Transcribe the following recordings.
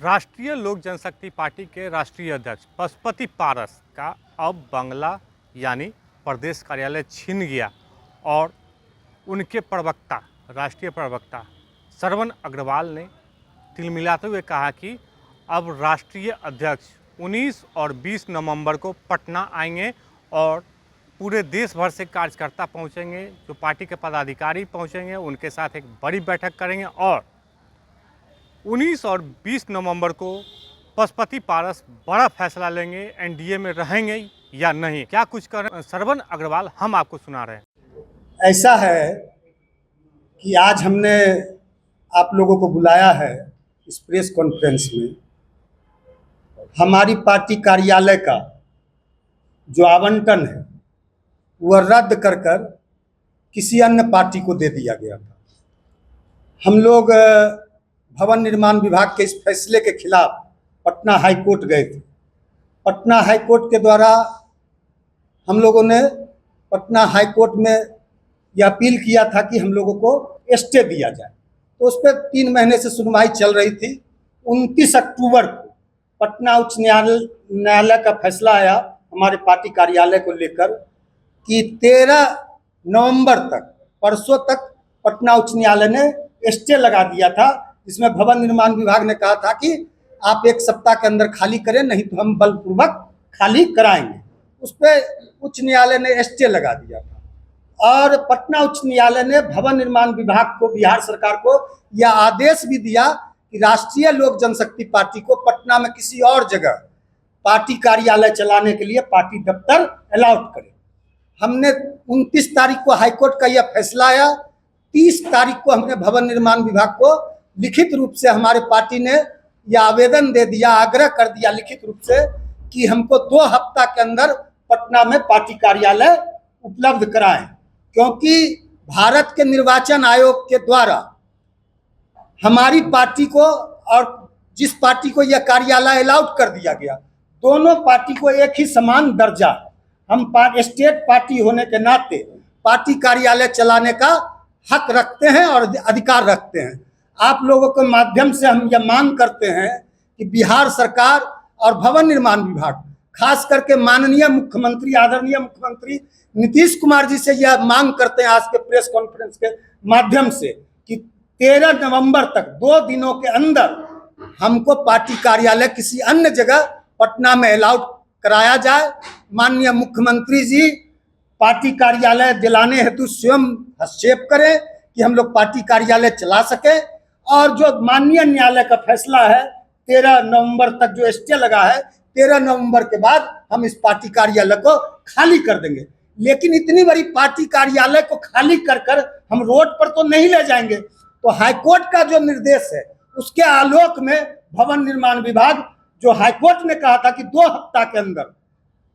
राष्ट्रीय लोक जनशक्ति पार्टी के राष्ट्रीय अध्यक्ष पशुपति पारस का अब बंगला यानी प्रदेश कार्यालय छिन गया और उनके प्रवक्ता राष्ट्रीय प्रवक्ता श्रवण अग्रवाल ने तिलमिलाते हुए कहा कि अब राष्ट्रीय अध्यक्ष 19 और 20 नवंबर को पटना आएंगे और पूरे देश भर से कार्यकर्ता पहुंचेंगे, जो पार्टी के पदाधिकारी पहुंचेंगे, उनके साथ एक बड़ी बैठक करेंगे और 19 और 20 नवंबर को पशुपति पारस बड़ा फैसला लेंगे, एनडीए में रहेंगे या नहीं। क्या कुछ कर श्रवण अग्रवाल हम आपको सुना रहे हैं। ऐसा है कि आज हमने आप लोगों को बुलाया है इस प्रेस कॉन्फ्रेंस में। हमारी पार्टी कार्यालय का जो आवंटन है वह रद्द कर किसी अन्य पार्टी को दे दिया गया था। हम लोग भवन निर्माण विभाग के इस फैसले के खिलाफ पटना हाई कोर्ट गए थे। पटना हाई कोर्ट के द्वारा हम लोगों ने पटना हाई कोर्ट में यह अपील किया था कि हम लोगों को स्टे दिया जाए, तो उस पर 3 महीने से सुनवाई चल रही थी। 29 अक्टूबर को पटना उच्च न्यायालय का फैसला आया हमारे पार्टी कार्यालय को लेकर कि 13 नवंबर तक, परसों तक पटना उच्च न्यायालय ने स्टे लगा दिया था, जिसमें भवन निर्माण विभाग ने कहा था कि आप 1 सप्ताह के अंदर खाली करें, नहीं तो हम बलपूर्वक खाली कराएंगे। उस पर उच्च न्यायालय ने स्टे लगा दिया था और पटना उच्च न्यायालय ने भवन निर्माण विभाग को, बिहार सरकार को यह आदेश भी दिया कि राष्ट्रीय लोक जनशक्ति पार्टी को पटना में किसी और जगह पार्टी कार्यालय चलाने के लिए पार्टी दफ्तर अलाउट करे। हमने 29 तारीख को हाईकोर्ट का यह फैसला आया। 30 तारीख को हमने भवन निर्माण विभाग को लिखित रूप से, हमारे पार्टी ने यह आवेदन दे दिया, आग्रह कर दिया लिखित रूप से कि हमको 2 हफ्ता के अंदर पटना में पार्टी कार्यालय उपलब्ध कराएं, क्योंकि भारत के निर्वाचन आयोग के द्वारा हमारी पार्टी को और जिस पार्टी को यह कार्यालय अलाउड कर दिया गया, दोनों पार्टी को एक ही समान दर्जा है। हम स्टेट पार्टी होने के नाते पार्टी कार्यालय चलाने का हक रखते हैं और अधिकार रखते हैं। आप लोगों के माध्यम से हम यह मांग करते हैं कि बिहार सरकार और भवन निर्माण विभाग, खास करके माननीय मुख्यमंत्री, आदरणीय मुख्यमंत्री नीतीश कुमार जी से यह मांग करते हैं आज के प्रेस कॉन्फ्रेंस के माध्यम से कि 13 नवंबर तक 2 दिनों के अंदर हमको पार्टी कार्यालय किसी अन्य जगह पटना में अलाउड कराया जाए। माननीय मुख्यमंत्री जी पार्टी कार्यालय दिलाने हेतु स्वयं हस्तक्षेप करें कि हम लोग पार्टी कार्यालय चला सके, और जो माननीय न्यायालय का फैसला है 13 नवंबर तक जो स्टे लगा है, 13 नवंबर के बाद हम इस पार्टी कार्यालय को खाली कर देंगे। लेकिन इतनी बड़ी पार्टी कार्यालय को खाली कर हम रोड पर तो नहीं ले जाएंगे। तो हाईकोर्ट का जो निर्देश है उसके आलोक में भवन निर्माण विभाग, जो हाईकोर्ट ने कहा था कि 2 हफ्ता के अंदर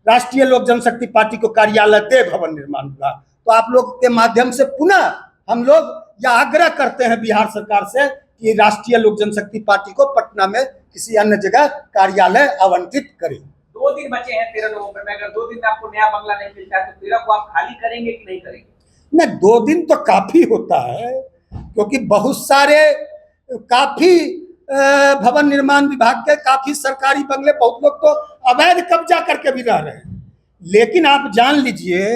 राष्ट्रीय लोक जनशक्ति पार्टी को कार्यालय दे भवन निर्माण विभाग, तो आप लोग के माध्यम से पुनः हम लोग यह आग्रह करते हैं बिहार सरकार से कि राष्ट्रीय लोक जनशक्ति पार्टी को पटना में किसी अन्य जगह कार्यालय आवंटित करें। 2 दिन बचे हैं 13 नवंबर में। अगर 2 दिन में आपको नया बंगला नहीं मिलता है तो 13 को आप खाली करेंगे कि नहीं करेंगे? नहीं, 2 दिन तो काफी होता है, क्योंकि बहुत सारे काफी भवन निर्माण विभाग के काफी सरकारी बंगले, बहुत लोग तो अवैध कब्जा करके भी रह रहे हैं। लेकिन आप जान लीजिए,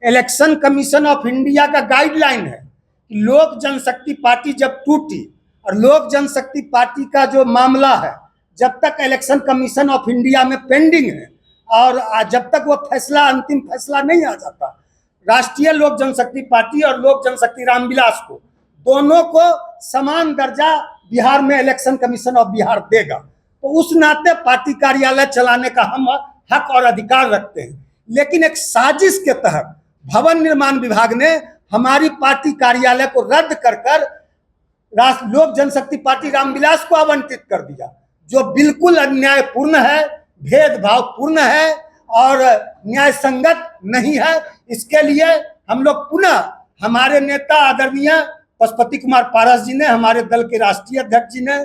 इलेक्शन कमीशन ऑफ इंडिया का गाइडलाइन है कि लोक जनशक्ति पार्टी जब टूटी, और लोक जनशक्ति पार्टी का जो मामला है जब तक इलेक्शन कमीशन ऑफ इंडिया में पेंडिंग है और जब तक वो फैसला, अंतिम फैसला नहीं आ जाता, राष्ट्रीय लोक जनशक्ति पार्टी और लोक जनशक्ति रामविलास को, दोनों को समान दर्जा बिहार में इलेक्शन कमीशन ऑफ बिहार देगा। तो उस नाते पार्टी कार्यालय चलाने का हम हक और अधिकार रखते हैं। लेकिन एक साजिश के तहत भवन निर्माण विभाग ने हमारी पार्टी कार्यालय को रद्द कर लोक जनशक्ति पार्टी रामविलास को आवंटित कर दिया, जो बिल्कुल अन्यायपूर्ण है, भेदभावपूर्ण है और न्याय संगत नहीं है। इसके लिए हम लोग पुनः हमारे नेता आदरणीय पशुपति कुमार पारस जी ने, हमारे दल के राष्ट्रीय अध्यक्ष जी ने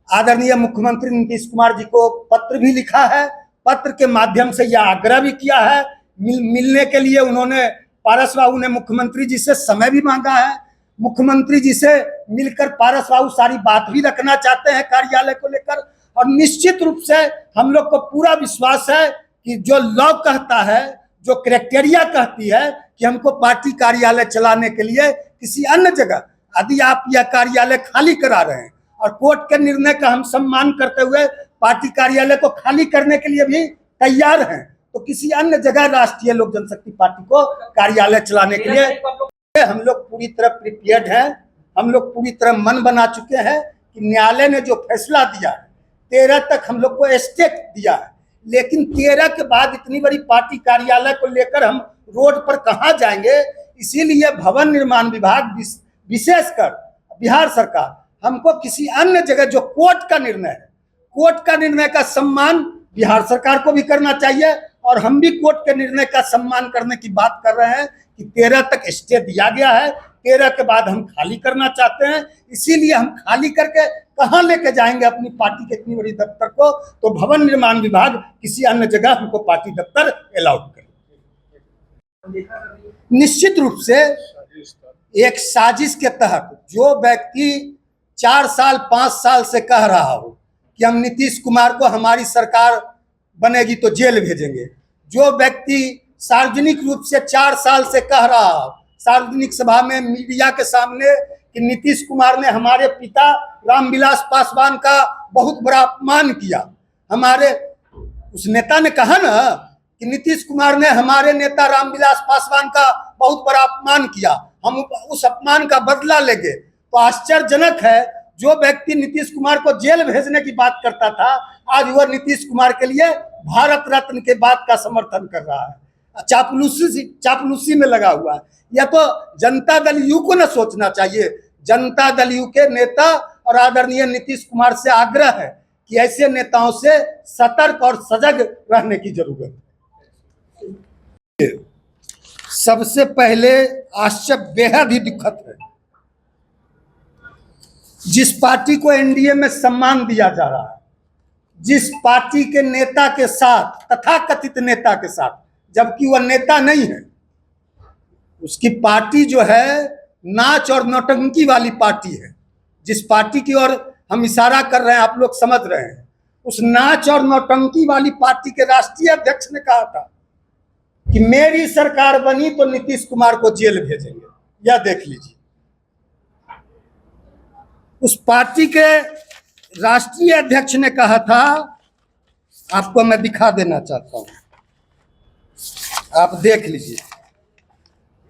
आदरणीय मुख्यमंत्री नीतीश कुमार जी को पत्र भी लिखा है। पत्र के माध्यम से यह आग्रह भी किया है, मिलने के लिए उन्होंने, पारस बाबू ने मुख्यमंत्री जी से समय भी मांगा है। मुख्यमंत्री जी से मिलकर पारस बाबू सारी बात भी रखना चाहते हैं कार्यालय को लेकर, और निश्चित रूप से हम लोग को पूरा विश्वास है कि जो लॉ कहता है, जो क्राइटेरिया कहती है कि हमको पार्टी कार्यालय चलाने के लिए किसी अन्य जगह, यदि आप यह कार्यालय खाली करा रहे हैं और कोर्ट के निर्णय का हम सम्मान करते हुए पार्टी कार्यालय को खाली करने के लिए भी तैयार हैं, तो किसी अन्य जगह राष्ट्रीय लोक जनशक्ति पार्टी को कार्यालय चलाने के लिए हम लोग पूरी तरह प्रिपेयर्ड हैं। हम लोग पूरी तरह मन बना चुके हैं कि न्यायालय ने जो फैसला दिया है, 13 तक हम लोग को स्टे दिया है, लेकिन 13 के बाद इतनी बड़ी पार्टी कार्यालय को लेकर हम रोड पर कहाँ जाएंगे। इसीलिए भवन निर्माण विभाग, विशेषकर बिहार सरकार, हमको किसी अन्य जगह, जो कोर्ट का निर्णय है, कोर्ट का निर्णय का सम्मान बिहार सरकार को भी करना चाहिए और हम भी कोर्ट के निर्णय का सम्मान करने की बात कर रहे हैं कि 13 तक स्टे दिया गया है, 13 के बाद हम खाली करना चाहते हैं। इसीलिए हम खाली करके कहाँ लेके जाएंगे अपनी पार्टी के इतनी बड़ी दफ्तर को, तो भवन निर्माण विभाग किसी अन्य जगह हमको पार्टी दफ्तर अलाउड करे। निश्चित रूप से एक साजिश के तहत जो व्यक्ति 4 साल 5 साल से कह रहा हो कि हम नीतीश कुमार को हमारी सरकार बनेगी तो जेल भेजेंगे, जो व्यक्ति सार्वजनिक रूप से 4 साल से कह रहा हो सार्वजनिक सभा में, मीडिया के सामने, कि नीतीश कुमार ने हमारे पिता रामविलास पासवान का बहुत बड़ा अपमान किया, हमारे उस नेता ने कहा ना कि नीतीश कुमार ने हमारे नेता रामविलास पासवान का बहुत बड़ा अपमान किया, हम उस अपमान का बदला लेंगे। तो आश्चर्यजनक है, जो व्यक्ति नीतीश कुमार को जेल भेजने की बात करता था, आज वह नीतीश कुमार के लिए भारत रत्न के बात का समर्थन कर रहा है, चापलूसी में लगा हुआ है। यह तो जनता दल यू को न सोचना चाहिए। जनता दल यू के नेता और आदरणीय नीतीश कुमार से आग्रह है कि ऐसे नेताओं से सतर्क और सजग रहने की जरूरत है। सबसे पहले आश्चर्य बेहद ही दुखद है, जिस पार्टी को एनडीए में सम्मान दिया जा रहा है, जिस पार्टी के नेता के साथ, तथाकथित नेता के साथ, जबकि वह नेता नहीं है, उसकी पार्टी जो है नाच और नौटंकी वाली पार्टी है। जिस पार्टी की ओर हम इशारा कर रहे हैं, आप लोग समझ रहे हैं, उस नाच और नौटंकी वाली पार्टी के राष्ट्रीय अध्यक्ष ने कहा था कि मेरी सरकार बनी तो नीतीश कुमार को जेल भेजेंगे। यह देख लीजिए, उस पार्टी के राष्ट्रीय अध्यक्ष ने कहा था, आपको मैं दिखा देना चाहता हूं, आप देख लीजिए।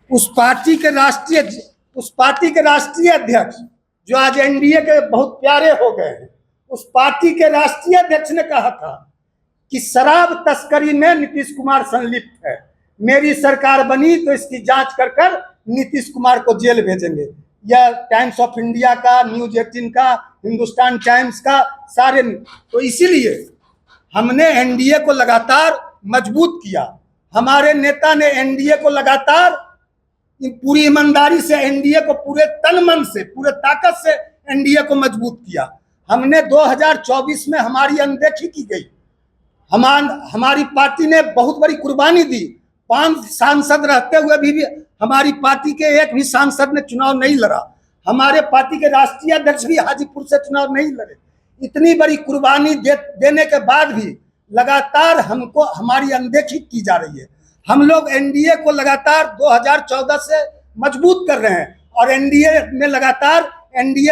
उस पार्टी के राष्ट्रीय अध्यक्ष जो आज एनडीए के बहुत प्यारे हो गए हैं, उस पार्टी के राष्ट्रीय अध्यक्ष ने कहा था कि शराब तस्करी में नीतीश कुमार संलिप्त है, मेरी सरकार बनी तो इसकी जांच कर नीतीश कुमार को जेल भेजेंगे। यह टाइम्स ऑफ इंडिया का, न्यूज 18 का, हिंदुस्तान टाइम्स का, सारे। तो इसीलिए हमने एनडीए को लगातार मजबूत किया, हमारे नेता ने एनडीए को लगातार पूरी ईमानदारी से, एनडीए को पूरे तन मन से, पूरे ताकत से एनडीए को मजबूत किया। हमने 2024 में हमारी अनदेखी की गई, हमारी पार्टी ने बहुत बड़ी कुर्बानी दी। 5 सांसद रहते हुए भी हमारी पार्टी के एक भी सांसद ने चुनाव नहीं लड़ा, हमारे पार्टी के राष्ट्रीय अध्यक्ष भी हाजीपुर से चुनाव नहीं लड़े। इतनी बड़ी कुर्बानी देने के बाद भी लगातार हमको हमारी अनदेखी की जा रही है। हम लोग एनडीए को लगातार 2014 से मजबूत कर रहे हैं और एनडीए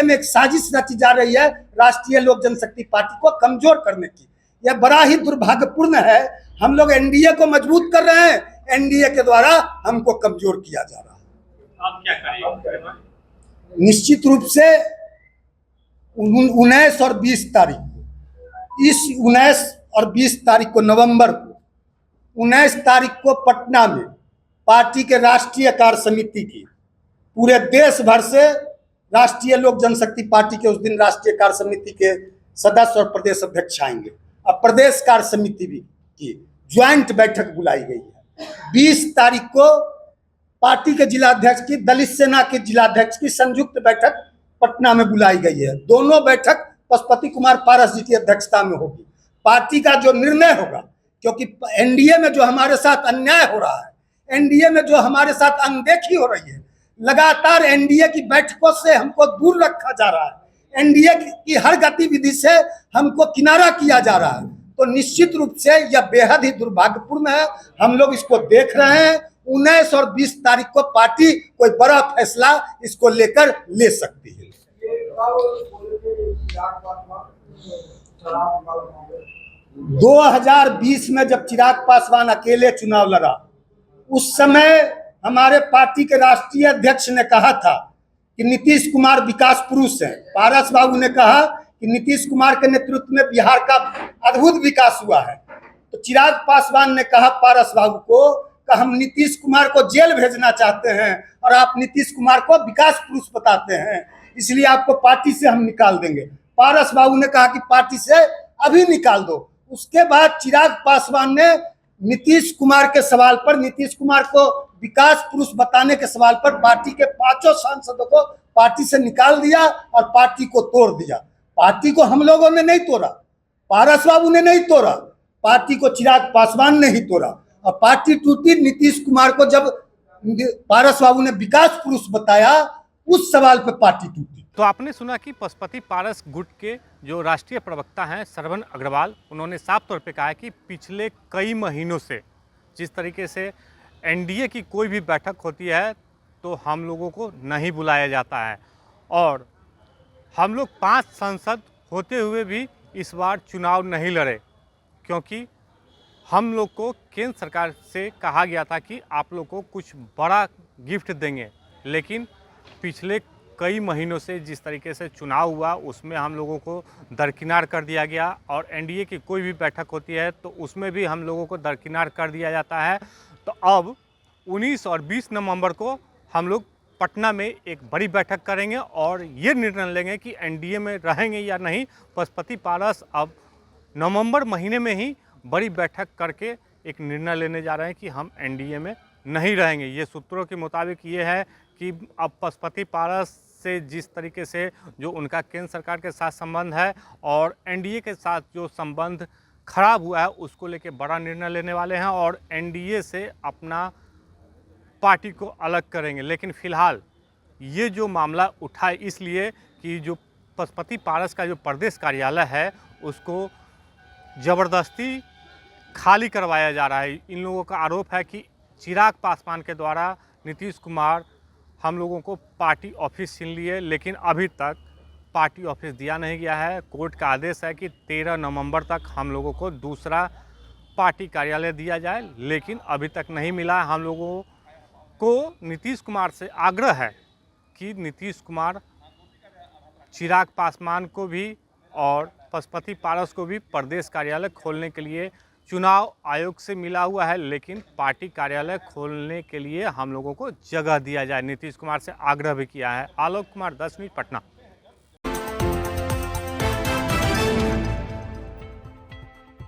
में एक साजिश रची जा रही है राष्ट्रीय लोक जनशक्ति पार्टी को कमजोर करने की। यह बड़ा ही दुर्भाग्यपूर्ण है। हम लोग एनडीए को मजबूत कर रहे हैं, एनडीए के द्वारा हमको कमजोर किया जा रहा है। आप क्या करेंगे? निश्चित रूप से 19 और 20 तारीख, इस 19 और 20 तारीख को, नवंबर को, 19 तारीख को पटना में पार्टी के राष्ट्रीय कार्य समिति की, पूरे देश भर से राष्ट्रीय लोक जनशक्ति पार्टी के उस दिन राष्ट्रीय कार्य समिति के सदस्य और प्रदेश अध्यक्ष आएंगे और प्रदेश कार्य समिति भी की ज्वाइंट बैठक बुलाई गई है। 20 तारीख को पार्टी के जिलाध्यक्ष की, दलित सेना के जिलाध्यक्ष की संयुक्त बैठक पटना में बुलाई गई है। दोनों बैठक पशुपति कुमार पारस जी की अध्यक्षता में होगी। पार्टी का जो निर्णय होगा, क्योंकि एनडीए में जो हमारे साथ अन्याय हो रहा है, एनडीए में जो हमारे साथ अनदेखी हो रही है, लगातार एनडीए की बैठकों से हमको दूर रखा जा रहा है, एनडीए की हर गतिविधि से हमको किनारा किया जा रहा है, तो निश्चित रूप से यह बेहद ही दुर्भाग्यपूर्ण है। हम लोग इसको देख रहे हैं। 19 और 20 तारीख को पार्टी कोई बड़ा फैसला इसको लेकर ले सकती है। 2020 में जब चिराग पासवान अकेले चुनाव लड़ा, उस समय हमारे पार्टी के राष्ट्रीय अध्यक्ष ने कहा था कि नीतीश कुमार विकास पुरुष हैं। पारस बाबू ने कहा कि नीतीश कुमार के नेतृत्व में बिहार का अद्भुत विकास हुआ है। तो चिराग पासवान ने कहा पारस बाबू को कि हम नीतीश कुमार को जेल भेजना चाहते हैं और आप नीतीश कुमार को विकास पुरुष बताते हैं, इसलिए आपको पार्टी से हम निकाल देंगे। पारस बाबू ने कहा कि पार्टी से अभी निकाल दो। उसके बाद चिराग पासवान ने नीतीश कुमार के सवाल पर, नीतीश कुमार को विकास पुरुष बताने के सवाल पर पार्टी के 5 सांसदों को पार्टी से निकाल दिया और पार्टी को तोड़ दिया। पार्टी को हम लोगों ने नहीं तोड़ा, पारस बाबू ने नहीं तोड़ा, पार्टी को चिराग पासवान ने ही तोड़ा। और पार्टी टूटी नीतीश कुमार को जब पारस बाबू ने विकास पुरुष बताया, उस सवाल पर पार्टी टूटी। तो आपने सुना कि पशुपति पारस गुट के जो राष्ट्रीय प्रवक्ता हैं श्रवण अग्रवाल, उन्होंने साफ तौर पे कहा है कि पिछले कई महीनों से जिस तरीके से एनडीए की कोई भी बैठक होती है तो हम लोगों को नहीं बुलाया जाता है, और हम लोग 5 सांसद होते हुए भी इस बार चुनाव नहीं लड़े, क्योंकि हम लोग को केंद्र सरकार से कहा गया था कि आप लोग को कुछ बड़ा गिफ्ट देंगे। लेकिन पिछले कई महीनों से जिस तरीके से चुनाव हुआ उसमें हम लोगों को दरकिनार कर दिया गया, और एनडीए की कोई भी बैठक होती है तो उसमें भी हम लोगों को दरकिनार कर दिया जाता है। तो अब 19 और 20 नवंबर को हम लोग पटना में एक बड़ी बैठक करेंगे और ये निर्णय लेंगे कि एनडीए में रहेंगे या नहीं। पशुपति पारस अब नवंबर महीने में ही बड़ी बैठक करके एक निर्णय लेने जा रहे हैं कि हम एनडीए में नहीं रहेंगे। ये सूत्रों के मुताबिक ये है कि अब पशुपति पारस से जिस तरीके से जो उनका केंद्र सरकार के साथ संबंध है और एनडीए के साथ जो संबंध खराब हुआ है उसको लेके बड़ा निर्णय लेने वाले हैं और एनडीए से अपना पार्टी को अलग करेंगे। लेकिन फ़िलहाल ये जो मामला उठा है इसलिए कि जो पशुपति पारस का जो प्रदेश कार्यालय है उसको ज़बरदस्ती खाली करवाया जा रहा है। इन लोगों का आरोप है कि चिराग पासवान के द्वारा नीतीश कुमार हम लोगों को पार्टी ऑफिस छीन लिए, लेकिन अभी तक पार्टी ऑफिस दिया नहीं गया है। कोर्ट का आदेश है कि 13 नवंबर तक हम लोगों को दूसरा पार्टी कार्यालय दिया जाए, लेकिन अभी तक नहीं मिला। हम लोगों को नीतीश कुमार से आग्रह है कि नीतीश कुमार चिराग पासवान को भी और पशुपति पारस को भी प्रदेश कार्यालय खोलने के लिए चुनाव आयोग से मिला हुआ है, लेकिन पार्टी कार्यालय खोलने के लिए हम लोगों को जगह दिया जाए। नीतीश कुमार से आग्रह भी किया है। आलोक कुमार, 10 मिनट, पटना।